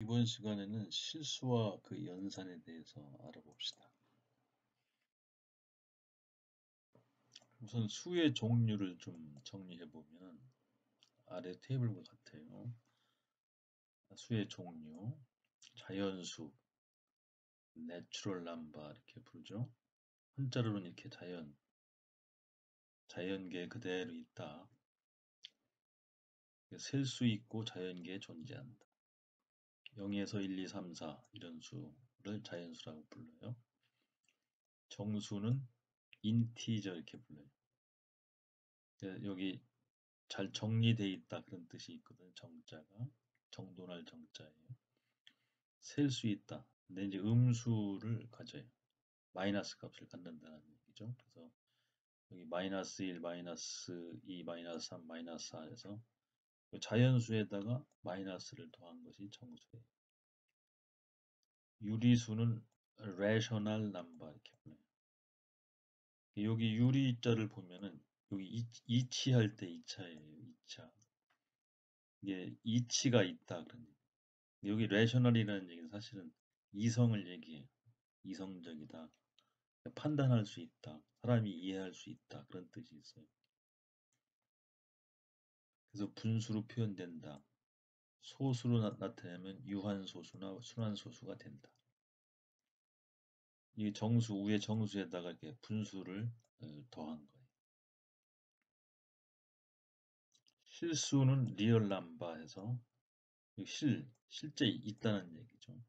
이번 시간에는 실수와 그 연산에 대해서 알아봅시다. 우선 수의 종류를 좀 정리해보면 아래 테이블과 같아요. 수의 종류, 자연수, 내추럴 넘버 이렇게 부르죠. 한자로는 이렇게 자연계에 그대로 있다. 셀 수 있고 자연계에 존재한다. 0에서 1, 2, 3, 4 이런 수를 자연수라고 불러요. 정수는 인티저 이렇게 불러요. 여기 잘 정리되어 있다 그런 뜻이 있거든. 정자가 정돈할 정자예요. 셀 수 있다. 근데 이제 음수를 가져요. 마이너스 값을 갖는다는 얘기죠. 그래서 여기 마이너스 1, 마이너스 2, 마이너스 3, 마이너스 4에서 자연수에다가 마이너스를 더한 것이 정수예요. 유리수는 rational number 이렇게 불러요. 여기 유리자를 보면은 여기 이치할 때 이차예요. 이차. 이게 이치가 있다 그런 얘기. 여기 rational이라는 얘기는 사실은 이성을 얘기해요. 이성적이다. 판단할 수 있다. 사람이 이해할 수 있다. 그런 뜻이 있어요. 그래서 분수로 표현된다. 소수로 나타내면 유한소수나 순환소수가 된다. 이 정수 위에 정수에다가 이렇게 분수를 더한 거예요. 실수는 리얼 넘버에서 실제 있다는 얘기죠.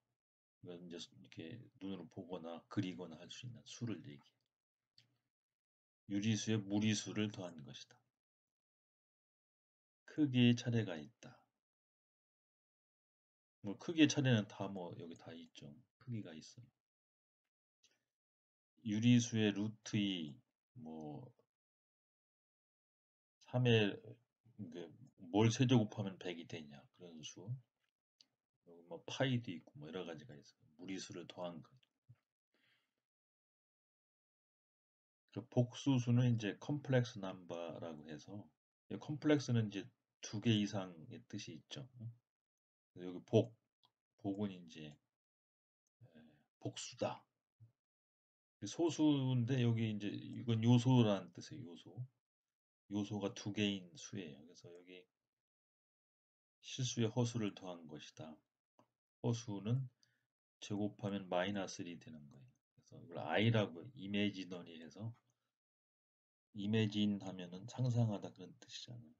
이건 이제 이렇게 눈으로 보거나 그리거나 할 수 있는 수를 얘기해요. 유리수에 무리수를 더한 것이다. 크기의 차례가 있다. 뭐 크기의 차례는 다 여기 다 있죠. 크기가 있어요. 유리수의 루트 2, 뭐 3의 뭘 세제곱하면 100이 되냐 그런 수. 여기 뭐 파이도 있고 뭐 여러 가지가 있어요. 무리수를 더한 거. 그 복수수는 이제 컴플렉스 넘버라고 해서 컴플렉스는 이제 2개 이상의 뜻이 있죠. 여기 복은 이제 복수다. 소수인데 여기 이제 이건 요소라는 뜻이에요. 요소가 2개인 수예요. 그래서 여기 실수에 허수를 더한 것이다. 허수는 제곱하면 마이너스 1이 되는 거예요. 그래서 이걸 i라고 이미지너리 해서 이미진 하면은 상상하다 그런 뜻이잖아요.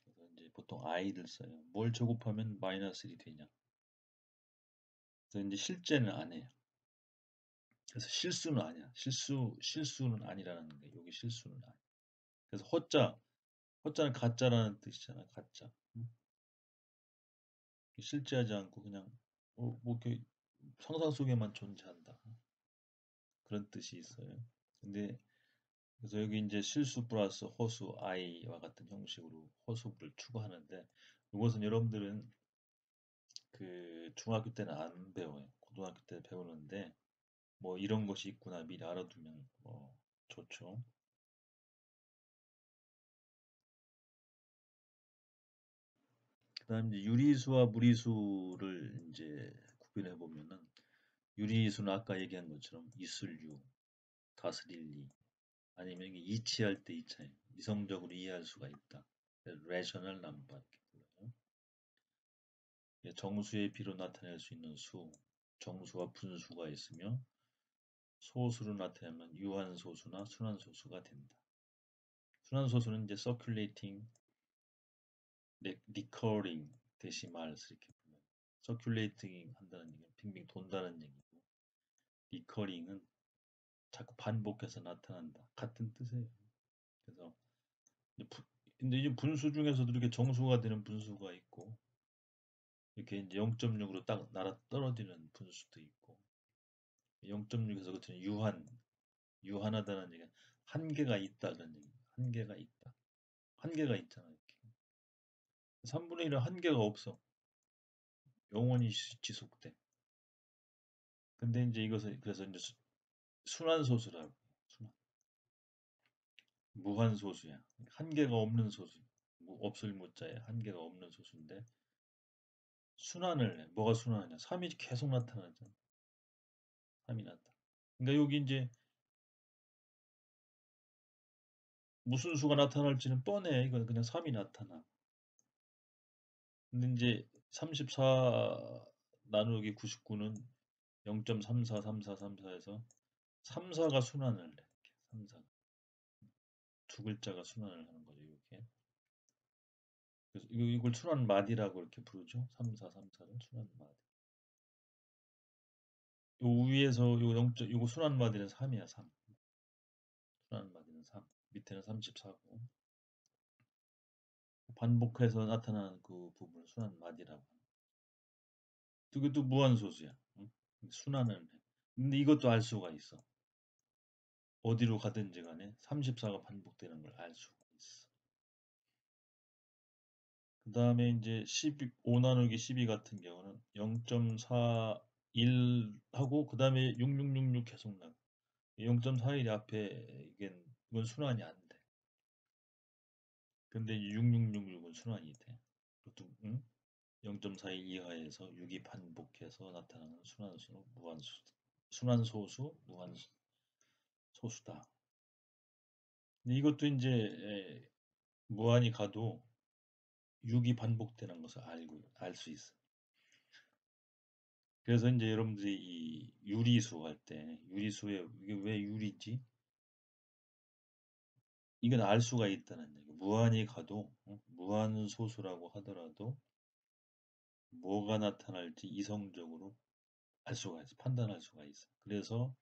그래서 이제 보통 i를 써요. 뭘 제곱하면 마이너스 1이 되냐. 그래서 이제 실제는 안 해요. 그래서 실수는 아니야. 실수는 아니라는 게 여기 실수는 아니야. 그래서 허자는 가짜라는 뜻이잖아. 가짜. 실제하지 않고 그냥 뭐 이렇게 상상 속에만 존재한다. 그런 뜻이 있어요. 근데 그래서 여기 이제 실수 플러스 허수 i와 같은 형식으로 허수를 추구하는데 이것은 여러분들은 그 중학교 때는 안 배워요. 고등학교 때 배우는데 뭐 이런 것이 있구나 미리 알아두면 좋죠. 그다음 이제 유리수와 무리수를 이제 구별해 보면은 유리수는 아까 얘기한 것처럼 이슬유, 다스릴리 아니면 이게 이치할 때 이차예요. 이성적으로 이해할 수가 있다. rational number 이렇게 불러요. 정수의 비로 나타낼 수 있는 수, 정수와 분수가 있으며 소수로 나타내면 유한소수나 순환소수가 된다. 순환소수는 이제 circulating, recurring, 데시말스 이렇게 불러요. circulating 한다는 얘기는 빙빙 돈다는 얘기고 recurring은 자꾸 반복해서 나타난다. 같은 뜻이에요. 그래서 근데 이제 분수 중에서도 이렇게 정수가 되는 분수가 있고 이렇게 이제 0.6으로 딱 날아 떨어지는 분수도 있고 0.6에서 그치는 유한하다는 얘기는 한계가 있다 그런 얘기. 한계가 있다. 한계가 있잖아 이렇게. 3분의 1은 한계가 없어. 영원히 지속돼. 근데 이제 이것을 그래서 이제 순환소수라고. 순환. 무한소수야. 한계가 없는 소수. 없을 무자에 한계가 없는 소수인데 순환을 해. 뭐가 순환하냐? 3이 계속 나타나잖아. 3이 나타나. 그러니까 여기 이제 무슨 수가 나타날지는 뻔해. 이건 그냥 3이 나타나. 근데 이제 34 나누기 99는 0.343434에서 3, 4가 순환을 해. 이렇게 3, 4. 두 글자가 순환을 하는 거죠, 이렇게. 그래서 이걸 순환 마디라고 이렇게 부르죠. 3, 4, 3, 4를 순환 마디. 요 위에서 요 0. 요거 순환 마디는 3이야, 3. 순환 마디는 3. 밑에는 34고. 반복해서 나타나는 그 부분을 순환 마디라고 합니다. 그것도 무한소수야. 응? 순환을 해. 근데 이것도 알 수가 있어. 어디로 가든지 간에 34가 반복되는 걸 알 수가 있어. 그 다음에 이제 5 나누기 12 같은 경우는 0.41하고 그 다음에 6666 계속 나가. 0.41이 앞에 이건 순환이 안 돼. 근데 6666은 순환이 돼. 그것도 0.41 이하에서 6이 반복해서 나타나는 순환수는 무한소수. 순환소수, 무한소수다. 근데 이것도 이제 무한히 가도 6이 반복되는 것을 알 수 있어. 그래서 이제 여러분들이 이 유리수 할 때 유리수에 이게 왜 유리지? 이건 알 수가 있다는 얘기. 무한히 가도 무한소수라고 하더라도 뭐가 나타날지 이성적으로 알 수가 있어. 판단할 수가 있어. 그래서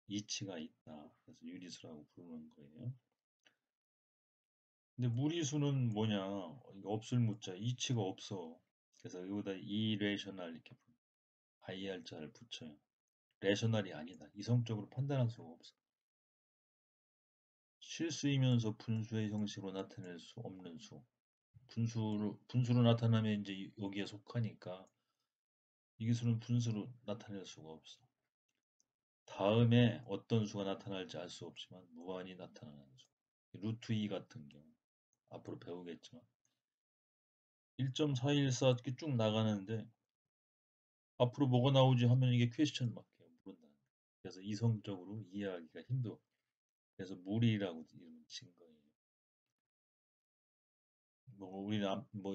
이치가 있다. 그래서 유리수라고 부르는 거예요. 근데 무리수는 뭐냐? 이거 없을 무자 이치가 없어. 그래서 여기다 irrational 이렇게 IR자를 붙여요. 레셔널이 아니다. 이성적으로 판단할 수가 없어. 실수이면서 분수의 형식으로 나타낼 수 없는 수. 분수로 나타나면 이제 여기에 속하니까 이 수는 분수로 나타낼 수가 없어. 다음에 어떤 수가 나타날지 알 수 없지만 무한히 나타나는 수. 루트 2 같은 경우 앞으로 배우겠지만 1.414 이렇게 쭉 나가는데 앞으로 뭐가 나오지 하면 이게 퀘스천 마크예요. 물은다. 그래서 이성적으로 이해하기가 힘들어. 그래서 무리라고 이름을 진 거예요. 뭐 우리는 뭐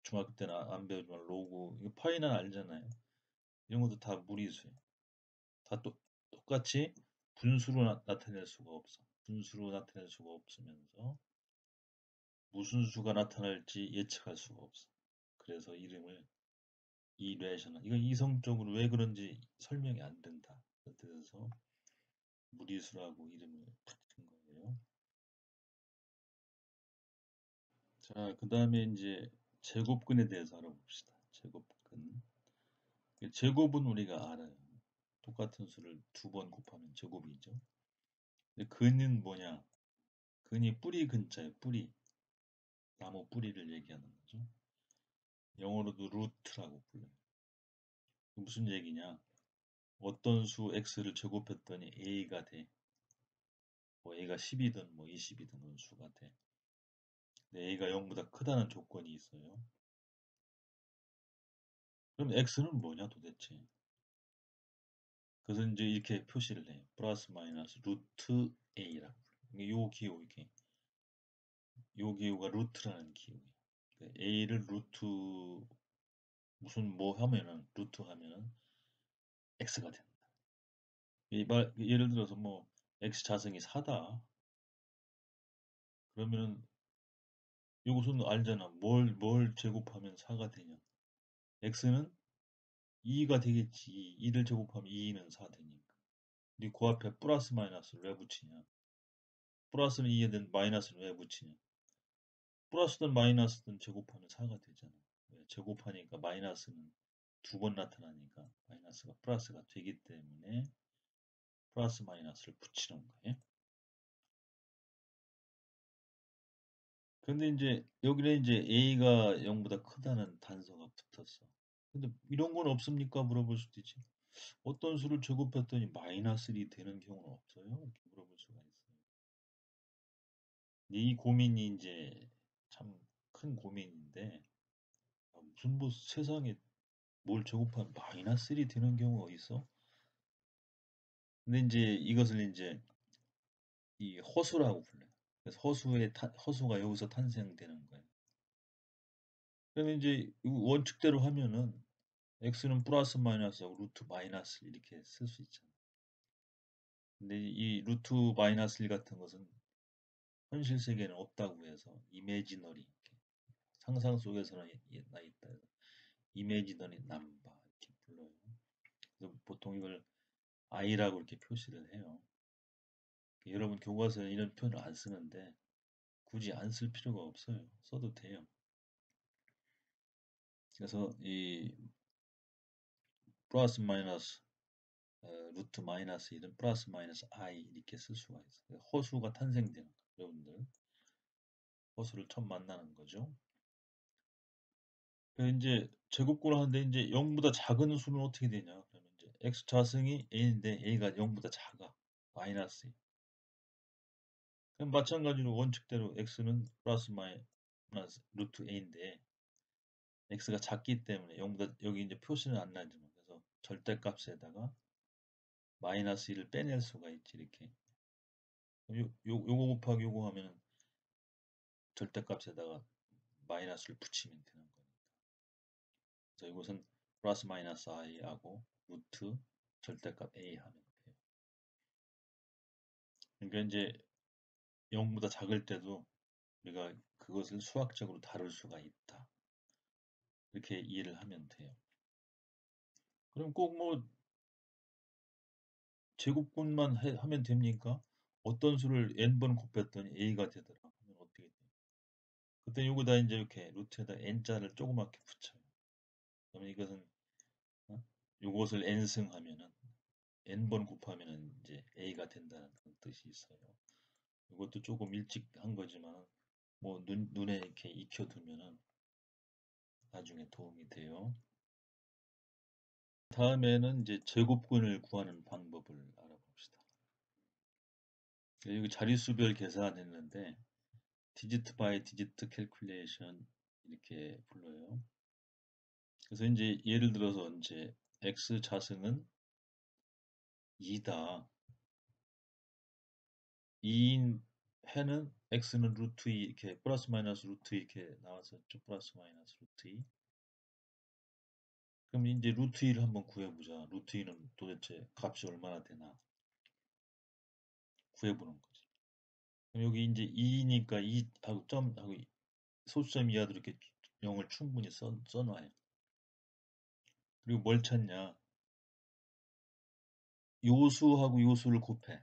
중학교 때는 안 배우지만 로고 이거 파이는 알잖아요. 이런 것도 다 무리수예요. 다 똑같이 분수로 나타낼 수가 없어. 분수로 나타낼 수가 없으면서 무슨 수가 나타날지 예측할 수가 없어. 그래서 이름을 이레셔널. 이건 이성적으로 왜 그런지 설명이 안 된다. 그래서 무리수라고 이름을 붙인 거예요. 자, 그 다음에 이제 제곱근에 대해서 알아봅시다. 제곱근. 제곱은 우리가 알아요. 똑같은 수를 두 번 곱하면 제곱이죠. 근데 근은 뭐냐? 근이 뿌리 근자예요. 뿌리. 나무 뿌리를 얘기하는 거죠. 영어로도 루트라고 불러요. 무슨 얘기냐? 어떤 수 x를 제곱했더니 a가 돼. 뭐 a가 10이든 뭐 20이든 그런 수가 돼. 근데 a가 0보다 크다는 조건이 있어요. 그럼 x는 뭐냐 도대체? 그래서 이제 이렇게 표시를 해요. 플러스 마이너스 루트 a라고 불러요. 요 기호 이게 요 기호가 루트라는 기호예요. 그러니까 a를 루트 무슨 뭐 하면은 루트 하면은 x가 된다. 예를 들어서 뭐 x 자승이 4다. 그러면은 이것은 알잖아. 뭘 제곱하면 4가 되냐. x는 2가 되겠지. 2를 제곱하면 2는 4 되니까. 근데 그 앞에 플러스 마이너스를 왜 붙이냐. 플러스는 2에 된 마이너스는 왜 붙이냐. 플러스든 마이너스든 제곱하면 4가 되잖아. 왜? 제곱하니까 마이너스는 두 번 나타나니까 마이너스가 플러스가 되기 때문에 플러스 마이너스를 붙이는 거예요. 근데 이제 여기는 이제 a가 0보다 크다는 단서가 붙었어. 근데 이런 건 없습니까? 물어볼 수도 있지. 어떤 수를 제곱했더니 마이너스 1이 되는 경우는 없어요? 이렇게 물어볼 수가 있어요. 이 고민이 이제 참 큰 고민인데 무슨 뭐 세상에 뭘 제곱하면 마이너스 1이 되는 경우가 있어? 근데 이제 이것을 이제 이 허수라고 불러요. 그래서 허수가 여기서 탄생되는 거예요. 그러면 이제 이 원칙대로 하면은 x는 플러스 마이너스하고 루트 마이너스 이렇게 쓸 수 있잖아요. 근데 이 루트 마이너스 1 같은 것은 현실 세계는 없다고 해서 이미지너리 상상 속에서는 나 있다 해서 이미지너리 남바 이렇게 불러요. 그래서 보통 이걸 i라고 이렇게 표시를 해요. 여러분 교과서에 이런 표현을 안 쓰는데 굳이 안 쓸 필요가 없어요. 써도 돼요. 그래서 이 플러스 마이너스 루트 마이너스 1은 플러스 마이너스 i 이렇게 쓸 수가 있어요. 허수가 탄생되는 거예요. 여러분들 허수를 처음 만나는 거죠. 이제 제곱근을 하는데 이제 0보다 작은 수는 어떻게 되냐? 그러면 이제 x 자승이 a인데 a가 0보다 작아. 마이너스. 그럼 마찬가지로 원칙대로 x는 플러스 마이너스 루트 a인데 x가 작기 때문에 0보다 여기 이제 표시는 안 나지만 그래서 절대값에다가 마이너스 1을 빼낼 수가 있지 이렇게. 요거 곱하기 요거 하면은 절대값에다가 마이너스를 붙이면 되는 거니까. 그래서 이것은 플러스 마이너스 i하고 루트 절대값 a 하면 돼요. 그러니까 이제 0보다 작을 때도 우리가 그것을 수학적으로 다룰 수가 있다. 이렇게 이해를 하면 돼요. 그럼 꼭 뭐 제곱근만 하면 됩니까? 어떤 수를 n번 곱했더니 a가 되더라. 하면 어떻게 돼요? 그때 요거다 이제 이렇게 루트에다 n자를 조그맣게 붙여요. 그러면 이것은 요것을 n승하면은 n번 곱하면은 이제 a가 된다는 그런 뜻이 있어요. 이것도 조금 일찍 한 거지만 뭐 눈에 이렇게 익혀두면은 나중에 도움이 돼요. 다음에는 이제 제곱근을 구하는 방법을 알아봅시다. 여기 자릿수별 계산했는데 디지트 바이 디지트 캘큘레이션 이렇게 불러요. 그래서 이제 예를 들어서 이제 x 자승은 2다. 2인 해는 x는 루트 2 이렇게 플러스 마이너스 루트 2 이렇게 나왔었죠. 플러스 마이너스 루트 2. 그럼 이제 루트 2를 한번 구해보자. 루트 2는 도대체 값이 얼마나 되나 구해보는 거지. 그럼 여기 이제 2니까 2하고 점하고 소수점 이하도 이렇게 0을 충분히 써놔요. 그리고 뭘 찾냐? 요수하고 요수를 곱해.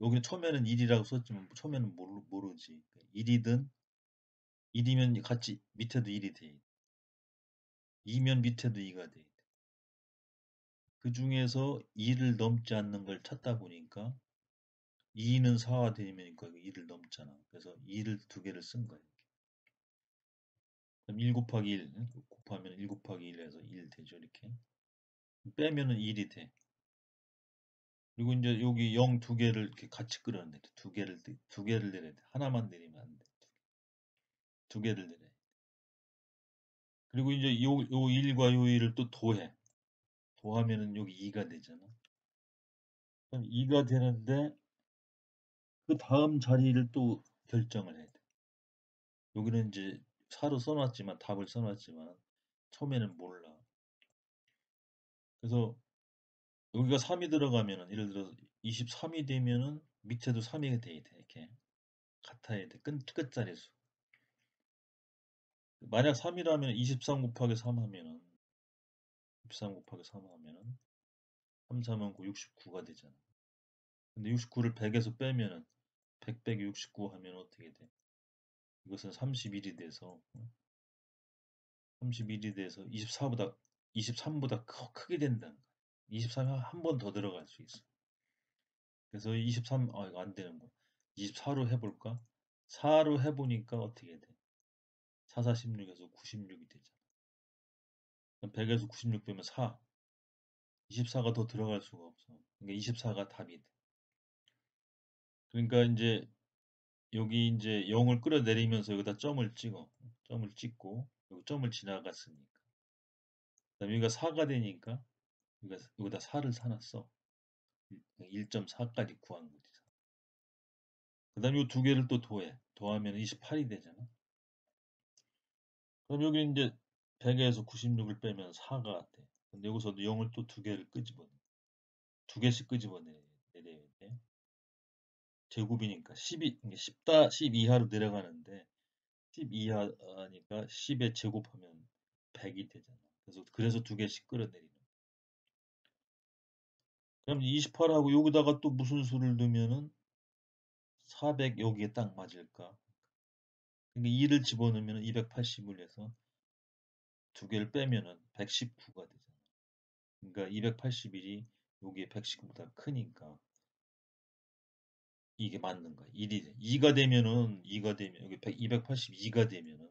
여기는 처음에는 1이라고 썼지만 처음에는 모르지. 1이든 1이면 같이 밑에도 1이 돼. 2면 밑에도 2가 돼. 그 중에서 2를 넘지 않는 걸 찾다 보니까 2는 4가 되니까 2를 넘잖아. 그래서 2를 두 개를 쓴 거예요. 그럼 1 곱하기 1 곱하면 1 곱하기 1에서 1 되죠. 이렇게. 빼면은 1이 돼. 그리고 이제 여기 0 두 개를 이렇게 같이 끌어내. 두 개를 내려야 돼. 하나만 내리면 안 돼. 두 개를 내려. 그리고 이제 요 1과 요 1을 또 더해. 더하면은 여기 2가 되잖아. 그럼 2가 되는데 그 다음 자리를 또 결정을 해야 돼. 여기는 이제 사로 써놨지만 답을 써놨지만 처음에는 몰라. 그래서 여기가 3이 들어가면은 예를 들어서 23이 되면은 밑에도 3이 돼야 돼. 이렇게 같아야 돼. 끝자리수. 만약 3이라면 23 곱하기 3 하면은 23 곱하기 3 하면은 3, 3은 9, 69가 되잖아. 근데 69를 100에서 빼면은 100 빼기 69 하면 어떻게 돼? 이것은 31이 돼서 31이 돼서 23보다 크게 된다는 거야. 23이 한 번 더 들어갈 수 있어. 그래서 23, 이거 안 되는 거야. 24로 해볼까? 4로 해보니까 어떻게 돼? 4, 4, 16에서 96이 되잖아. 그럼 100에서 96 빼면 4. 24가 더 들어갈 수가 없어. 그러니까 24가 답이 돼. 그러니까 이제 여기 이제 0을 끌어내리면서 여기다 점을 찍어. 점을 찍고 여기 점을 지나갔으니까. 그다음에 여기가 4가 되니까 여기다 4를 사놨어. 1.4까지 구한 거지. 그다음에 이 두 개를 또 더해. 더하면 28이 되잖아. 그럼 여기 이제 100에서 96을 빼면 4가 돼. 근데 여기서도 0을 또 두 개를 끄집어내. 두 개씩 끄집어내야 돼. 제곱이니까 12, 이게 10 이하로 내려가는데 10 이하니까 10에 제곱하면 100이 되잖아. 그래서 두 개씩 끌어내리는. 그럼 28하고 여기다가 또 무슨 수를 넣으면은 400 여기에 딱 맞을까? 그러니까 2를 집어넣으면 280을 해서 두 개를 빼면은 119가 되잖아. 그러니까 281이 여기에 119보다 크니까 이게 맞는 거야. 1이 돼. 2가 되면 여기 282가 되면은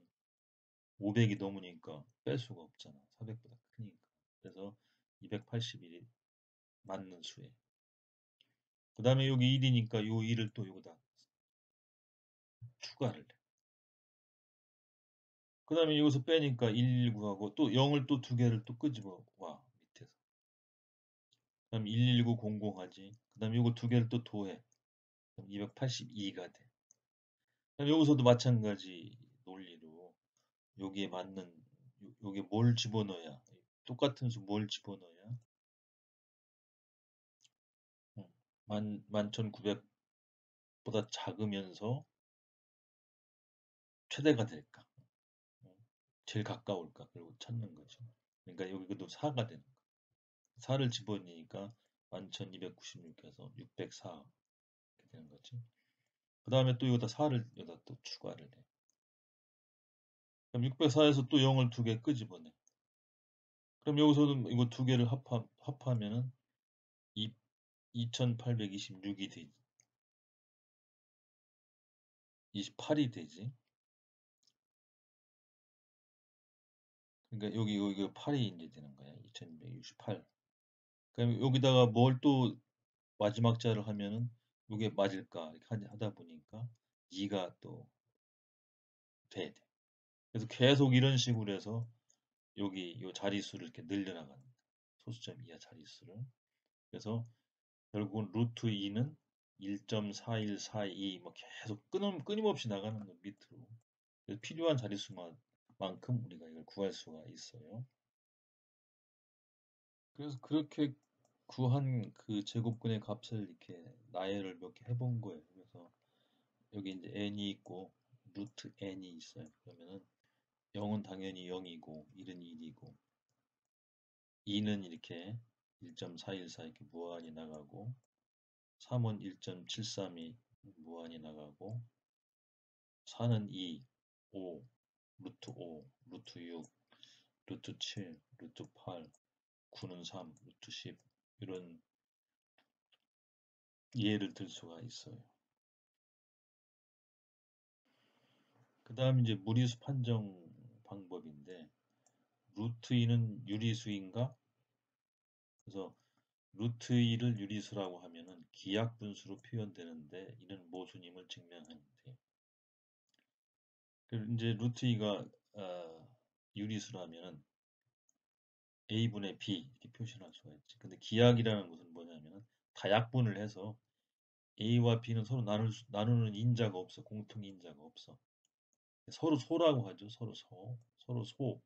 500이 넘으니까 뺄 수가 없잖아. 400보다 크니까. 그래서 281이 맞는 수에. 그 다음에 여기 1이니까 요 1을 또 여기다 추가를 해. 그 다음에 여기서 빼니까 119하고 또 0을 또 두 개를 또 끄집어 와 밑에서. 그럼 11900 하지. 그 다음에 요거 두 개를 또 더해. 그럼 282가 돼. 그럼 여기서도 마찬가지 논리로 여기에 맞는 여기에 뭘 집어넣어야 똑같은 수 뭘 집어넣어야 11,900보다 작으면서 최대가 될까? 제일 가까울까? 그리고 찾는 거죠. 그러니까 여기도 4가 되는 거야. 4를 집어넣으니까 11,296에서 604 이렇게 되는 거지. 그 다음에 또 여기다 4를 여기다 또 추가를 해. 그럼 604에서 또 0을 두 개 끄집어내. 그럼 여기서는 이거 두 개를 합하면은 2826이 되지. 28이 되지. 그러니까 여기 8이 이제 되는 거야. 2268. 그럼 여기다가 뭘 또 마지막 자를 하면은 이게 맞을까 이렇게 하다 보니까 2가 또 돼야 돼. 그래서 계속 이런 식으로 해서 여기 요 자릿수를 이렇게 늘려나가는 거야. 소수점 이하 자릿수를. 그래서 결국은 루트 2는 1.4142 뭐 계속 끊임없이 나가는 거 밑으로. 그래서 필요한 자릿수만큼 우리가 이걸 구할 수가 있어요. 그래서 그렇게 구한 그 제곱근의 값을 이렇게 나열을 몇 개 해본 거예요. 그래서 여기 이제 n이 있고 루트 n이 있어요. 그러면은 0은 당연히 0이고 1은 1이고 2는 이렇게 1.414 이렇게 무한히 나가고 3은 1.732 무한히 나가고 4는 2, 5, 루트 5, 루트 6, 루트 7, 루트 8, 9는 3, 루트 10 이런 예를 들 수가 있어요. 그 다음 이제 무리수 판정 방법인데 루트 2는 유리수인가? 그래서 루트 2를 유리수라고 하면은 기하분수로 표현되는데 이는 모순임을 증명하면 돼요. 그리고 이제 루트 2가 유리수라면은 a분의 b 이렇게 표시할 수가 있지. 근데 기하이라는 것은 뭐냐면은 다약분을 해서 a와 b는 서로 나누는 인자가 없어. 공통 인자가 없어. 서로 소라고 하죠. 서로 소.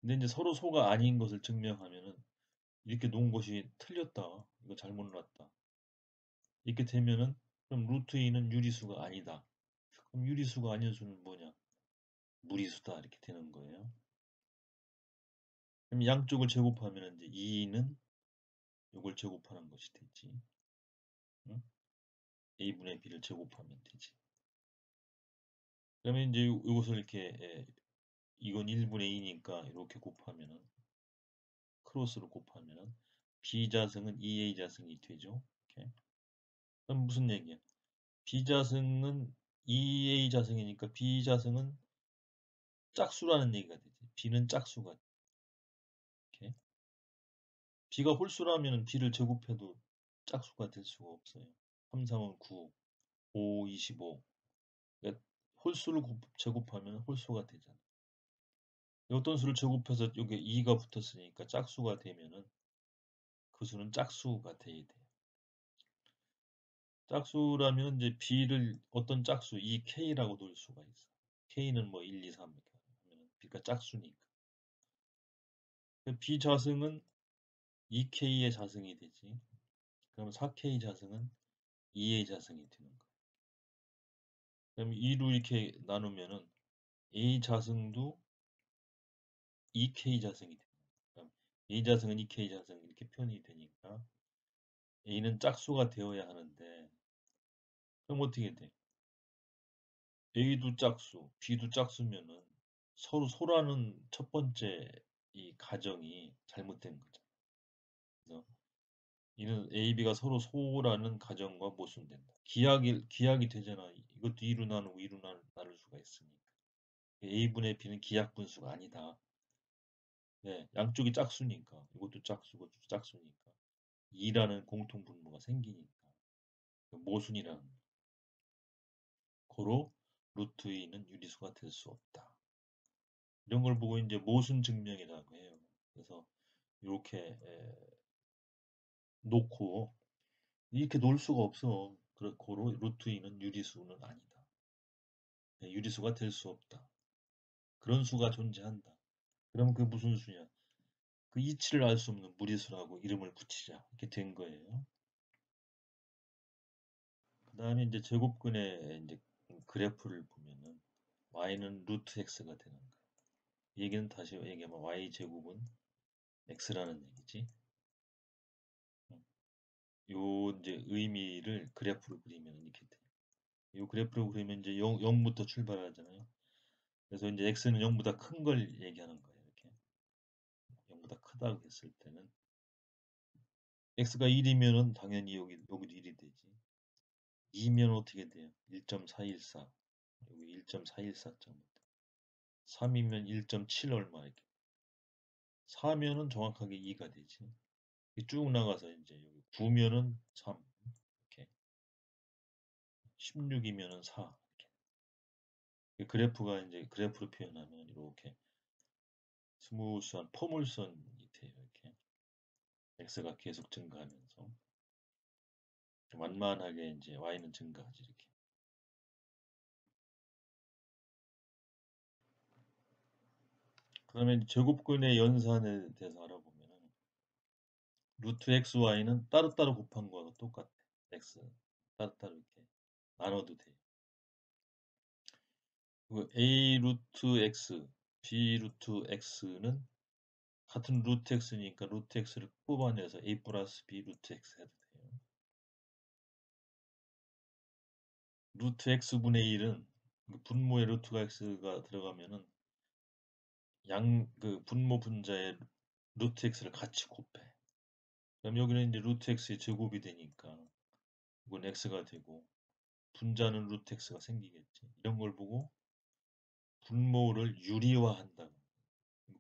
근데 이제 서로 소가 아닌 것을 증명하면은 이렇게 놓은 것이 틀렸다. 이거 잘못 놨다. 이렇게 되면은 그럼 루트 2는 유리수가 아니다. 그럼 유리수가 아닌 수는 뭐냐? 무리수다. 이렇게 되는 거예요. 그럼 양쪽을 제곱하면 이제 2는 이걸 제곱하는 것이 되지. 응? a분의 b를 제곱하면 되지. 그러면 이제 이것을 이렇게 이건 1분의 2니까 이렇게 곱하면은 크로스로 곱하면은 b자승은 2a자승이 되죠. 이렇게. 그럼 무슨 얘기야? b자승은 2a자승이니까 b자승은 짝수라는 얘기가 되지. b는 짝수가 돼. 이렇게. b가 홀수라면 b를 제곱해도 짝수가 될 수가 없어요. 3, 3은 9, 5, 25. 그러니까 홀수를 제곱하면 홀수가 되잖아. 어떤 수를 제곱해서 여기 2가 붙었으니까 짝수가 되면은 그 수는 짝수가 돼야 돼요. 짝수라면 이제 b를 어떤 짝수 2k라고 놓을 수가 있어. k는 뭐 1, 2, 3 이렇게 하면 b가 짝수니까. b 자승은 2k의 자승이 되지. 그럼 4k 자승은 2의 자승이 되는 거야. 그럼 2로 이렇게 나누면은 a 자승도 2k 자승이 됩니다. 그럼 a 자승은 2k 자승 이렇게 표현이 되니까 a는 짝수가 되어야 하는데 그럼 어떻게 돼? a도 짝수, b도 짝수면은 서로 소라는 첫 번째 이 가정이 잘못된 거죠. 그래서 이는 A, B가 서로 소라는 가정과 모순된다. 기하기 되잖아. 이것도 2로 나누고 2로 나눌 수가 있으니까. A분의 B는 기하 분수가 아니다. 네, 양쪽이 짝수니까. 이것도 짝수, 이것도 짝수니까. 2라는 공통 분모가 생기니까. 모순이라는 거. 고로 루트 2는 유리수가 될 수 없다. 이런 걸 보고 이제 모순 증명이라고 해요. 그래서 이렇게 놓고 이렇게 놓을 수가 없어. 고로 루트 2는 유리수는 아니다. 네, 유리수가 될 수 없다. 그런 수가 존재한다. 그럼 그 무슨 수냐? 그 이치를 알 수 없는 무리수라고 이름을 붙이자. 이렇게 된 거예요. 그 다음에 이제 제곱근의 이제 그래프를 보면은 y는 루트 x가 되는 거야. 이 얘기는 다시 얘기하면 y 제곱은 x라는 얘기지. 요 이제 의미를 그래프로 그리면 이렇게 돼. 요 그래프로 그리면 이제 0부터 출발하잖아요. 그래서 이제 x는 0보다 큰 걸 얘기하는 거예요. 이렇게 0보다 크다고 했을 때는 x가 1이면은 당연히 여기도 1이 되지. 2면 어떻게 돼요? 1.414. 여기 1.414.5. 3이면 1.7 얼마 이렇게. 4면은 정확하게 2가 되지. 쭉 나가서 이제 여기 9면은 3 이렇게. 16이면은 4 이렇게. 그래프가 이제 그래프로 표현하면 이렇게 스무스한 포물선이 돼요. 이렇게. x가 계속 증가하면서 완만하게 이제 y는 증가하지 이렇게. 그다음에 제곱근의 연산에 대해서 알아보면 루트 xy는 따로따로 곱한 거하고 똑같아. x 따로따로 이렇게 나눠도 돼. 그리고 a 루트 x, b 루트 x는 같은 루트 x니까 루트 x를 뽑아내서 a 플러스 b 루트 x 해도 돼요. 루트 x분의 1은 분모에 루트가 x가 들어가면은 그 분모 분자에 루트 x를 같이 곱해. 그럼 여기는 이제 루트 x의 제곱이 되니까 이건 x가 되고 분자는 루트 x가 생기겠지. 이런 걸 보고 분모를 유리화한다.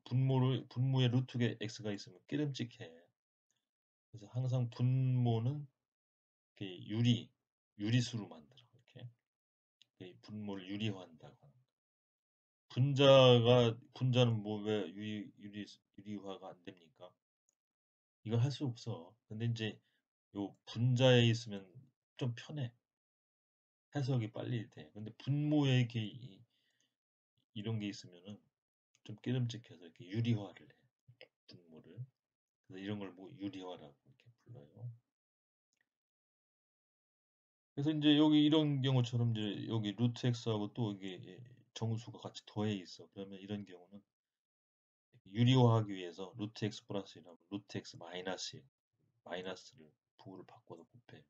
분모에 루트 x가 있으면 끼름직해. 그래서 항상 분모는 이렇게 유리수로 만들어. 이렇게 분모를 유리화한다고 하는 거야. 분자는 뭐 왜 유리화가 안 됩니까? 이걸 할 수 없어. 근데 이제 요 분자에 있으면 좀 편해. 해석이 빨리 돼. 근데 분모에 이렇게 이런 게 있으면은 좀 끼름직해서 이렇게 유리화를 해. 분모를. 그래서 이런 걸 뭐 유리화라고 이렇게 불러요. 그래서 이제 여기 이런 경우처럼 이제 여기 루트 x하고 또 이게 정수가 같이 더해 있어. 그러면 이런 경우는 유리화하기 위해서 루트 x 플러스 1하고 루트 x 마이너스 1, 마이너스를 부호를 바꿔서 곱해.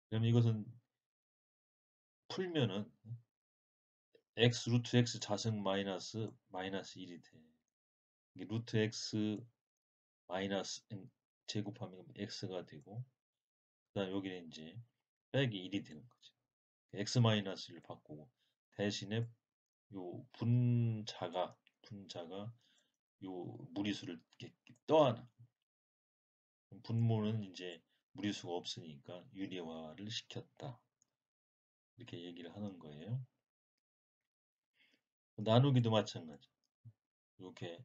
그럼 이것은 풀면은 x 루트 x 자승 마이너스 1이 돼. 이게 루트 x 마이너스 제곱하면 x가 되고 그다음 여기는 이제 빼기 1이 되는 거지. x 마이너스 1을 바꾸고 대신에 요 분자가 요 무리수를 이렇게 떠안아. 분모는 이제 무리수가 없으니까 유리화를 시켰다. 이렇게 얘기를 하는 거예요. 나누기도 마찬가지. 이렇게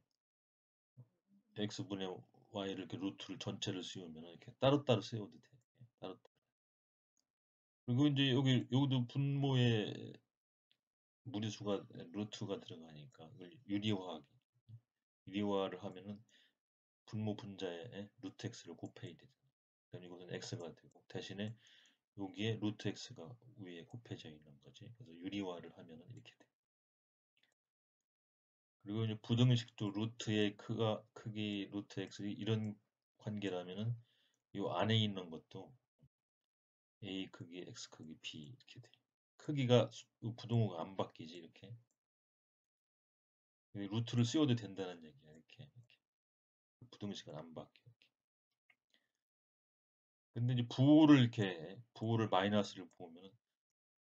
x분의 y를 이렇게 루트를 전체를 씌우면 이렇게 따로따로 씌워도 돼. 따로따로. 그리고 이제 여기도 분모에 무리수가 루트가 들어가니까 이걸 유리화를 하면은 분모 분자에 루트 x를 곱해야 되잖아. 그럼 이것은 x가 되고 대신에 여기에 루트 x가 위에 곱해져 있는 거지. 그래서 유리화를 하면은 이렇게 돼. 그리고 이제 부등식도 루트의 크기 루트 x 이런 관계라면은 이 안에 있는 것도 a 크기 x 크기 b 이렇게 돼. 크기가 부등호가 안 바뀌지 이렇게. 루트를 씌워도 된다는 얘기야 이렇게. 부등식은 안 바뀌어. 이렇게. 근데 이제 부호를 마이너스를 보면은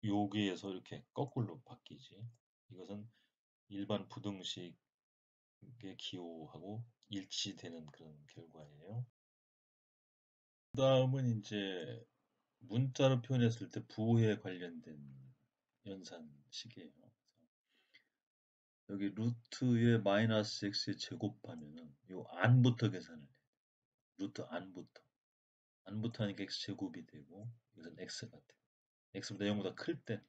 여기에서 이렇게 거꾸로 바뀌지. 이것은 일반 부등식의 기호하고 일치되는 그런 결과예요. 그 다음은 이제 문자로 표현했을 때 부호에 관련된 연산식이에요. 여기 루트에 마이너스 x에 제곱하면은 요 안부터 계산을 해. 루트 안부터. 안부터 하니까 x 제곱이 되고 이것은 x가 돼. x보다 0보다 클 때.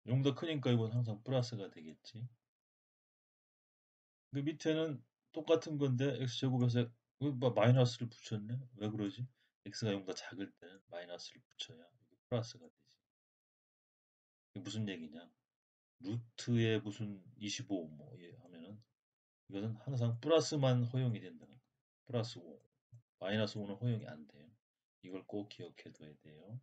0보다 크니까 이건 항상 플러스가 되겠지. 그 밑에는 똑같은 건데 x 제곱에서 마이너스를 붙였네? 왜 그러지? x가 0보다 작을 때는 마이너스를 붙여야 이게 플러스가 되지. 이게 무슨 얘기냐? 루트에 무슨 25 뭐 하면은 이것은 항상 플러스만 허용이 된다는 거예요. 플러스 5. 마이너스 5는 허용이 안 돼요. 이걸 꼭 기억해 둬야 돼요.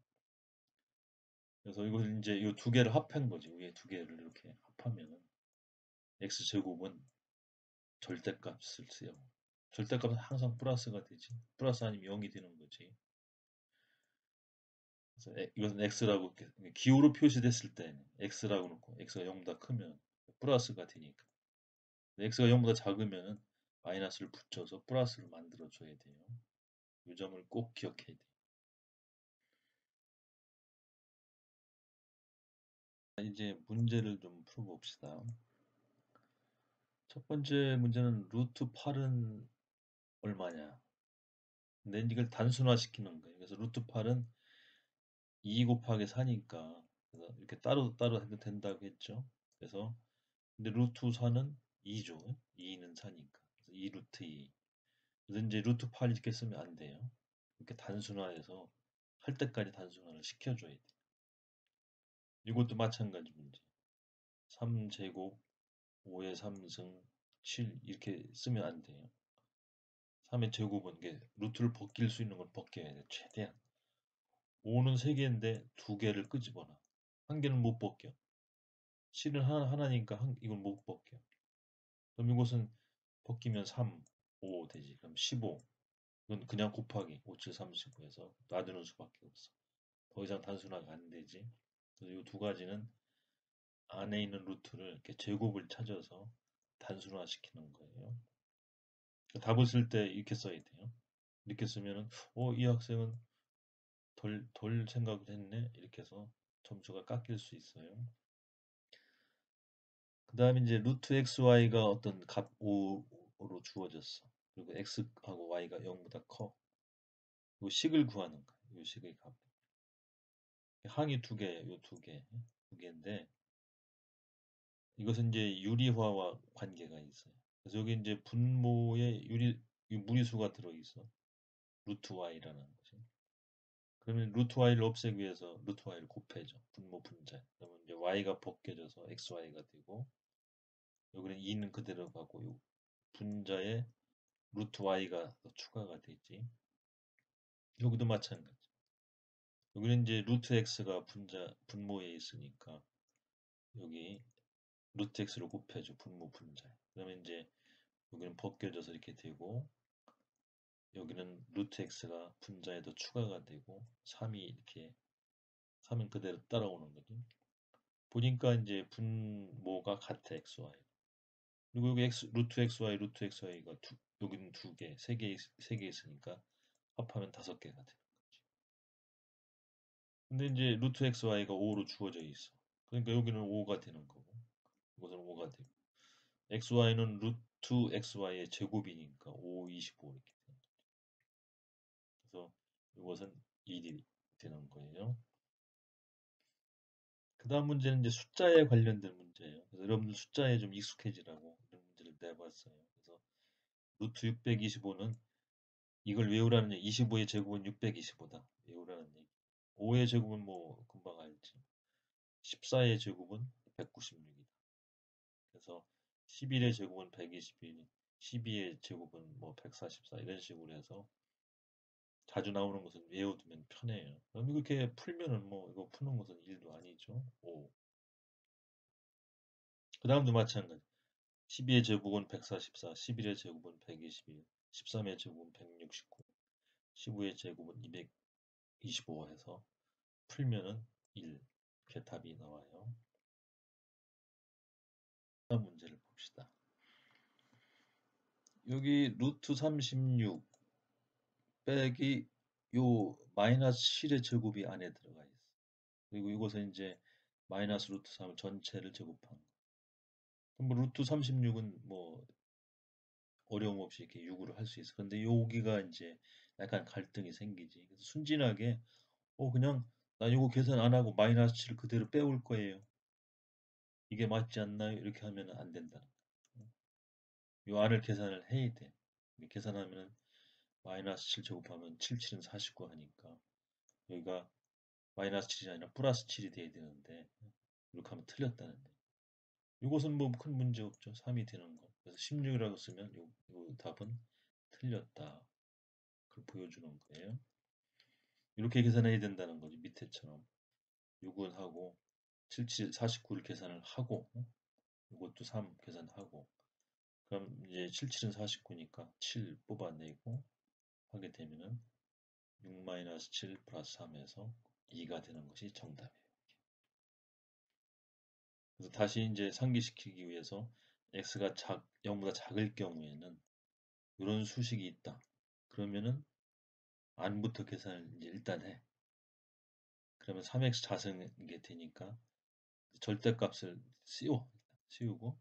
그래서 이걸 이제 이 두 개를 합한 거지. 위에 두 개를 이렇게 합하면은 x제곱은 절대값을 써요. 절대값은 항상 플러스가 되지. 플러스 아니면 0이 되는 거지. 그래서 이것은 x라고 기호로 표시됐을 때 x라고 놓고 x가 0보다 크면 플러스가 되니까. x가 0보다 작으면 마이너스를 붙여서 플러스를 만들어 줘야 돼요. 이 점을 꼭 기억해야 돼요. 이제 문제를 좀 풀어봅시다. 첫 번째 문제는 루트 8은 얼마냐? 근데 이걸 단순화시키는 거예요. 그래서 루트 8은 2 곱하기 4니까 그래서 이렇게 따로 해도 된다고 했죠. 그래서 근데 루트 4는 2죠. 2는 4니까. 그래서 2 루트 2. 그래서 이제 루트 8 이렇게 쓰면 안 돼요. 이렇게 단순화해서 할 때까지 단순화를 시켜줘야 돼요. 이것도 마찬가지 문제. 3제곱 5의 3승 7 이렇게 쓰면 안 돼요. 3의 제곱은 게 루트를 벗길 수 있는 걸 벗겨야 돼. 최대한. 5는 3개인데 2개를 끄집어놔. 한 개는 못 벗겨. 7은 하나니까 이건 못 벗겨. 그럼 이것은 벗기면 3, 5 되지. 그럼 15. 이건 그냥 곱하기 5, 7, 35에서 놔두는 수밖에 없어. 더 이상 단순화가 안 되지. 그래서 이 두 가지는 안에 있는 루트를 이렇게 제곱을 찾아서 단순화시키는 거예요. 답을 쓸 때 이렇게 써야 돼요. 이렇게 쓰면은 이 학생은 덜 생각을 했네. 이렇게 해서 점수가 깎일 수 있어요. 그 다음에 이제 루트 xy가 어떤 값 5로 주어졌어. 그리고 x하고 y가 0보다 커. 이 식을 구하는 거야. 이 식의 값. 항이 두 개, 두 개인데 이것은 이제 유리화와 관계가 있어요. 그래서 여기 이제 분모에 무리수가 들어 있어. 루트 y라는 것이. 그러면 루트 y를 없애기 위해서 루트 y를 곱해줘. 분모 분자. 그러면 이제 y가 벗겨져서 xy가 되고 여기는 2는 그대로 가고 요 분자에 루트 y가 추가가 되지. 여기도 마찬가지. 여기는 이제 루트 x가 분모에 있으니까 여기 루트 x를 곱해줘. 분모 분자. 그러면 이제 여기는 벗겨져서 이렇게 되고 여기는 루트 x가 분자에도 추가가 되고 3이 이렇게 3은 그대로 따라오는 거죠. 보니까 이제 분모가 같아 xy. 그리고 여기 루트 xy가 여기는 두 개, 세 개 있으니까 합하면 5개가 되는 거지. 근데 이제 루트 xy가 5로 주어져 있어. 그러니까 여기는 5가 되는 거고, 이것은 5가 되고. xy는 루트 xy의 제곱이니까 5, 25 이렇게 되는 거죠. 그래서 이것은 1이 되는 거예요. 그 다음 문제는 이제 숫자에 관련된 문제예요. 그래서 여러분들 숫자에 좀 익숙해지라고 이런 문제를 내봤어요. 그래서 루트 625는 이걸 외우라는 얘기, 25의 제곱은 625다. 외우라는 얘기. 5의 제곱은 뭐 금방 알지. 14의 제곱은 196이다. 그래서 11의 제곱은 121, 12의 제곱은 뭐 144 이런 식으로 해서 자주 나오는 것은 외워두면 편해요. 그럼 이렇게 풀면은 뭐 이거 푸는 것은 일도 아니죠. 5. 그 다음도 마찬가지. 12의 제곱은 144, 11의 제곱은 121, 13의 제곱은 169, 15의 제곱은 225 해서 풀면은 1. 이렇게 답이 나와요. 다음 문제를 봅시다. 여기 루트 36 빼기 요 마이너스 7의 제곱이 안에 들어가 있어. 그리고 이것은 이제 마이너스 루트 3 전체를 제곱한 거. 그럼 뭐 루트 36은 뭐 어려움 없이 이렇게 6으로 할 수 있어. 근데 여기가 이제 약간 갈등이 생기지. 그래서 순진하게 그냥 나 이거 계산 안 하고 마이너스 7을 그대로 빼올 거예요. 이게 맞지 않나요? 이렇게 하면 안 된다는 거야. 요 안을 계산을 해야 돼. 계산하면 마이너스 7 제곱하면 7, 7은 49 하니까 여기가 마이너스 7이 아니라 플러스 7이 돼야 되는데 이렇게 하면 틀렸다는 거. 이것은 뭐 큰 문제 없죠. 3이 되는 거. 그래서 16이라고 쓰면 요 답은 틀렸다. 그걸 보여주는 거예요. 이렇게 계산해야 된다는 거지. 밑에처럼 6은 하고 77, 49를 계산을 하고 이것도 3 계산하고 그럼 이제 77은 49니까 7 뽑아내고 하게 되면은 6-7 플러스 3에서 2가 되는 것이 정답이에요. 그래서 다시 이제 상기시키기 위해서 x가 0보다 작을 경우에는 이런 수식이 있다. 그러면은 안부터 계산을 이제 일단 해. 그러면 3x 자승이 되니까 절대값을 씌우고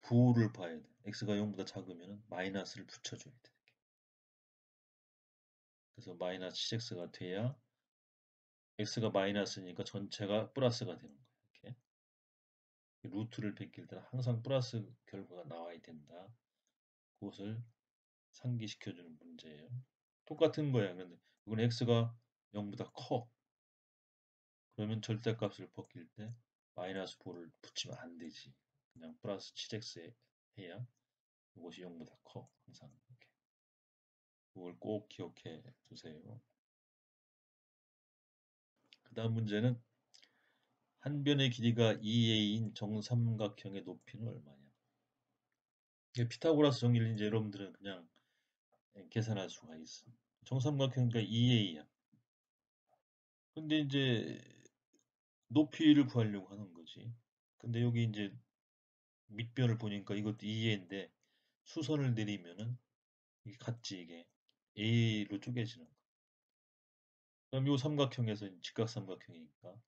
부호를 봐야 돼. x가 0보다 작으면 마이너스를 붙여줘야 돼. 그래서 마이너스 7x가 돼야 x가 마이너스니까 전체가 플러스가 되는 거야. 이렇게 루트를 베낄 때는 항상 플러스 결과가 나와야 된다. 그것을 상기시켜주는 문제예요. 똑같은 거야. 근데 이건 x가 0보다 커. 그러면 절대값을 벗길 때 마이너스 4를 붙이면 안 되지. 그냥 플러스 7x 해야 이것이 0보다 커. 항상 이렇게. 그걸 꼭 기억해 두세요. 그 다음 문제는 한 변의 길이가 2a인 정삼각형의 높이는 얼마냐? 피타고라스 정리를 이제 여러분들은 그냥 계산할 수가 있어. 정삼각형이니까 2a야. 근데 이제 높이를 구하려고 하는 거지. 근데 여기 이제 밑변을 보니까 이것도 2a인데 수선을 내리면은 이게 같지 이게 a로 쪼개지는 거. 그럼 이 삼각형에서 직각삼각형이니까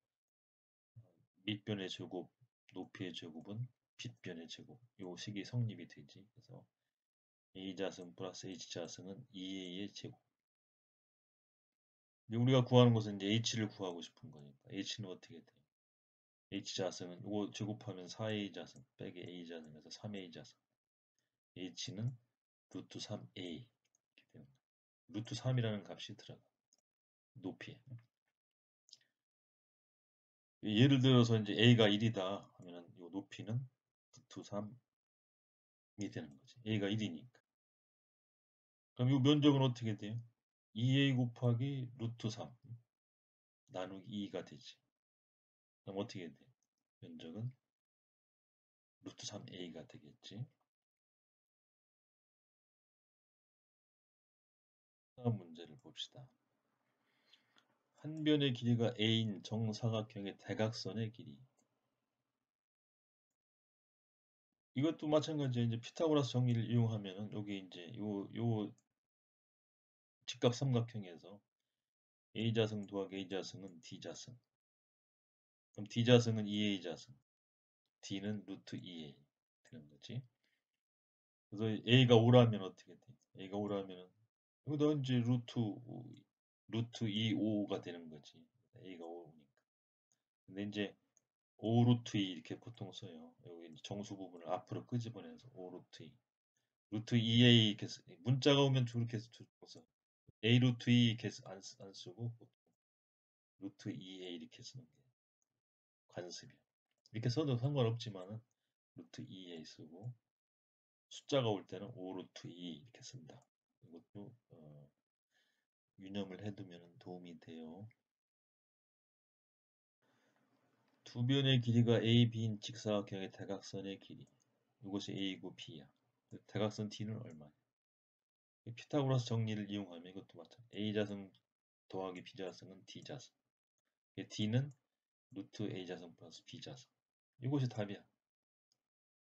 밑변의 제곱, 높이의 제곱은 빗변의 제곱. 요 식이 성립이 되지. 그래서 a자승 플러스 h자승은 2a의 제곱. 우리가 구하는 것은 이제 h를 구하고 싶은 거니까 h는 어떻게 돼? h자승은 이거 제곱하면 4a자승 빼기 a자승에서 3a자승. h는 루트 3a 이렇게 되는 거야. 루트 3이라는 값이 들어가. 높이에. 예를 들어서 이제 a가 1이다 하면 이 높이는 루트 3이 되는 거지. a가 1이니까. 그럼 이 면적은 어떻게 돼요? 2a 곱하기 루트 3 나누기 2가 되지. 그럼 어떻게 돼? 면적은 루트 3a가 되겠지. 다음 문제를 봅시다. 한 변의 길이가 a인 정사각형의 대각선의 길이. 이것도 마찬가지로 이제 피타고라스 정리를 이용하면은 여기 이제 요 직각 삼각형에서 a자승 더하기 a자승은 d자승. 그럼 d자승은 2a자승. d는 루트 2a 되는 거지. 그래서 A가 5라면 어떻게 돼? A가 5라면 여기다 이제 루트 2, 5가 되는 거지. A가 5니까. 근데 이제 5 루트 2 이렇게 보통 써요. 여기 정수 부분을 앞으로 끄집어내서 5 루트 2. 루트 2A 이렇게 문자가 오면 저렇게 써. A 루트 2 이렇게 안 쓰고 루트 2A 이렇게 쓰는 게 관습이야. 이렇게 써도 상관없지만은 루트 2A 쓰고 숫자가 올 때는 5 루트 2 이렇게 쓴다. 이것도 유념을 해두면 도움이 돼요. 두 변의 길이가 A, B인 직사각형의 대각선의 길이. 이것이 A이고 B야. 대각선 D는 얼마냐? 피타고라스 정리를 이용하면 이것도 마찬가지. A자승 더하기 B자승은 D자승. D는 루트 A자승 플러스 B자승. 이것이 답이야.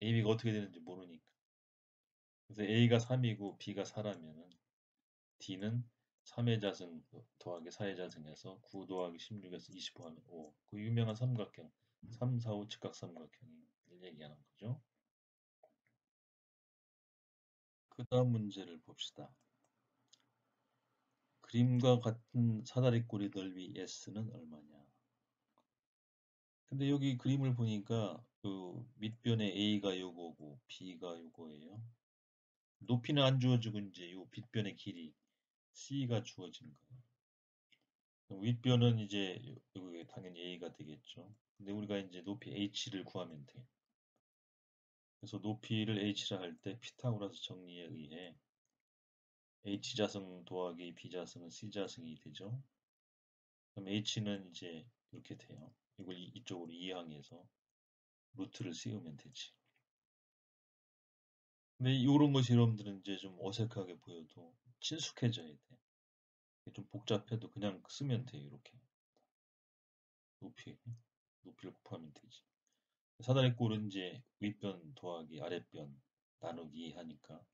A, B가 어떻게 되는지 모르니까. 그래서 A가 3이고 B가 4라면은 D는 3의 자승 더하기 4의 자승에서 9 더하기 16에서 25 하면 5. 그 유명한 삼각형 3, 4, 5 직각삼각형을 얘기하는 거죠. 그 다음 문제를 봅시다. 그림과 같은 사다리꼴의 넓이 S는 얼마냐? 근데 여기 그림을 보니까 그 밑변에 A가 요거고 B가 요거예요. 높이는 안 주어지고 이제 요 빗변의 길이 C가 주어진 거예요. 윗변은 이제 여기 당연히 A가 되겠죠. 근데 우리가 이제 높이 H를 구하면 돼. 그래서 높이를 H라 할 때 피타고라스 정리에 의해 H자승 더하기 B자승은 C자승이 되죠. 그럼 H는 이제 이렇게 돼요. 이걸 이쪽으로 이항해서 루트를 씌우면 되지. 근데 이런 것이 여러분들은 이제 좀 어색하게 보여도 친숙해져야 돼. 좀 복잡해도 그냥 쓰면 돼요. 이렇게 높이를 곱하면 되지. 사다리꼴은 이제 윗변 더하기 아랫변 나누기 하니까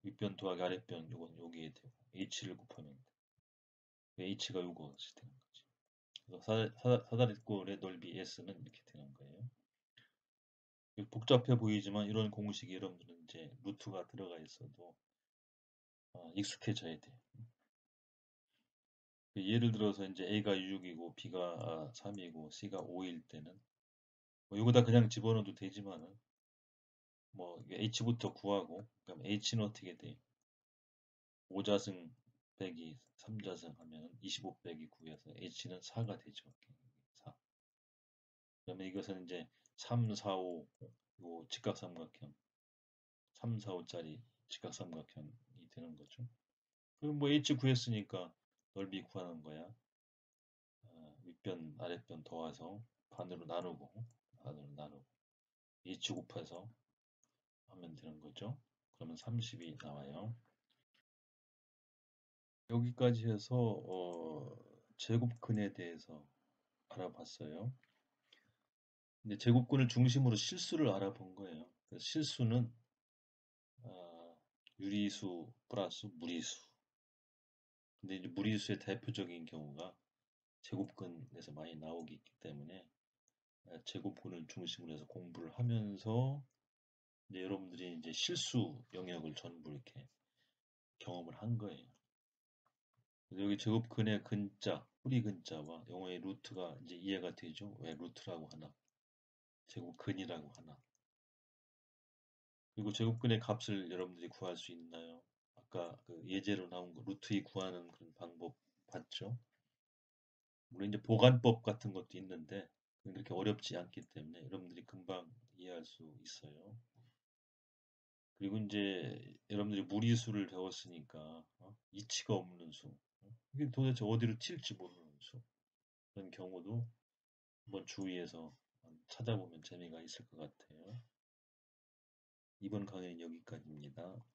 윗변 더하기 아랫변 요건 여기에 되고 h를 곱하면 돼. h가 요것이 되는 거지. 그래서 사다리꼴의 넓이 s는 이렇게 되는 거예요. 복잡해 보이지만 이런 공식이 여러분들은 이제 루트가 들어가 있어도 익숙해져야 돼. 예를 들어서 이제 A가 6이고 B가 3이고 C가 5일 때는 뭐 이거다 그냥 집어넣어도 되지만은 뭐 H부터 구하고 그럼 H는 어떻게 돼? 5자승 빼기 3자승 하면 25 빼기 9에서 H는 4가 되죠. 4. 그러면 이것은 이제 3, 4, 5 요 직각삼각형 3, 4, 5짜리 직각삼각형이 되는 거죠. 그럼 뭐 H 구했으니까 넓이 구하는 거야. 윗변 아랫변 더해서 반으로 나누고 H 곱해서 하면 되는 거죠. 그러면 30이 나와요. 여기까지 해서 제곱근에 대해서 알아봤어요. 근데 제곱근을 중심으로 실수를 알아본 거예요. 그래서 실수는 유리수 플러스 무리수. 근데 이제 무리수의 대표적인 경우가 제곱근에서 많이 나오기 때문에 제곱근을 중심으로 해서 공부를 하면서 이제 여러분들이 이제 실수 영역을 전부 이렇게 경험을 한 거예요. 여기 제곱근의 근자, 뿌리 근자와 영어의 루트가 이제 이해가 되죠. 왜 루트라고 하나, 제곱근이라고 하나. 그리고 제곱근의 값을 여러분들이 구할 수 있나요? 아까 그 예제로 나온 거 루트 2 구하는 그런 방법 봤죠? 물론 이제 보관법 같은 것도 있는데 그렇게 어렵지 않기 때문에 여러분들이 금방 이해할 수 있어요. 그리고 이제 여러분들이 무리수를 배웠으니까 이치가 없는 수, 이게 도대체 어디로 튈지 모르는 수 그런 경우도 한번 주의해서 찾아보면 재미가 있을 것 같아요. 이번 강의는 여기까지입니다.